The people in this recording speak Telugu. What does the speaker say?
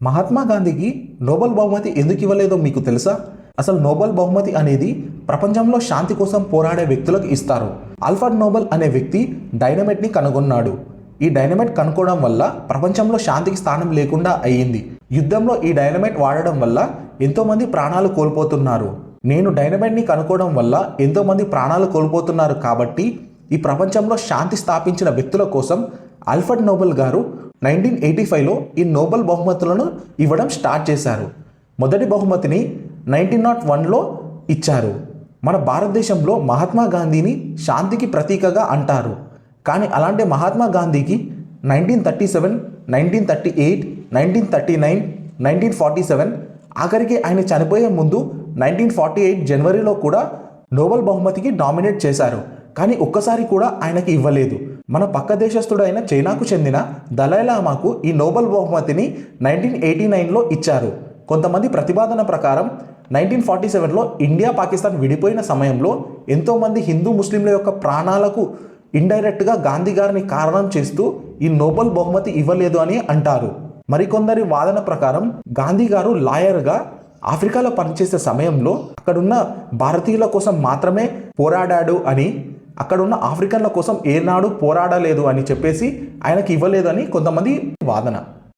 మహాత్మా గాంధీకి నోబెల్ బహుమతి ఎందుకు ఇవ్వలేదో మీకు తెలుసా? అసలు నోబెల్ బహుమతి అనేది ప్రపంచంలో శాంతి కోసం పోరాడే వ్యక్తులకు ఇస్తారు. ఆల్ఫ్రెడ్ నోబెల్ అనే వ్యక్తి డైనమైట్ని కనుగొన్నాడు. ఈ డైనమైట్ కనుక్కోవడం వల్ల ప్రపంచంలో శాంతికి స్థానం లేకుండా అయ్యింది. యుద్ధంలో ఈ డైనమైట్ వాడడం వల్ల ఎంతోమంది ప్రాణాలు కోల్పోతున్నారు. నేను డైనమైట్ని కనుక్కోవడం వల్ల ఎంతోమంది ప్రాణాలు కోల్పోతున్నారు కాబట్టి ఈ ప్రపంచంలో శాంతి స్థాపించిన వ్యక్తుల కోసం ఆల్ఫ్రెడ్ నోబెల్ గారు 1985లో ఈ నోబెల్ బహుమతులను ఇవ్వడం స్టార్ట్ చేశారు. మొదటి బహుమతిని 1901లో ఇచ్చారు. మన భారతదేశంలో మహాత్మా గాంధీని శాంతికి ప్రతీకగా అంటారు. కానీ అలాంటి మహాత్మా గాంధీకి 1937, 1938, 1939, 1947 ఆఖరికి ఆయన చనిపోయే ముందు 1948 జనవరిలో కూడా నోబెల్ బహుమతికి నామినేట్ చేశారు. కానీ ఒక్కసారి కూడా ఆయనకి ఇవ్వలేదు. మన పక్క దేశస్థుడైన చైనాకు చెందిన దలైలామాకు ఈ నోబెల్ బహుమతిని 1989లో ఇచ్చారు. కొంతమంది ప్రతిపాదన ప్రకారం 1947లో ఇండియా పాకిస్తాన్ విడిపోయిన సమయంలో ఎంతోమంది హిందూ ముస్లింల యొక్క ప్రాణాలకు ఇండైరెక్ట్గా గాంధీ గారిని కారణం చేస్తూ ఈ నోబెల్ బహుమతి ఇవ్వలేదు అని అంటారు. మరికొందరి వాదన ప్రకారం గాంధీ గారు లాయర్గా ఆఫ్రికాలో పనిచేసే సమయంలో అక్కడున్న భారతీయుల కోసం మాత్రమే పోరాడాడు అని, అక్కడున్న ఆఫ్రికన్ల కోసం ఏనాడు పోరాడలేదు అని చెప్పేసి ఆయనకి ఇవ్వలేదు అని కొంతమంది వాదన.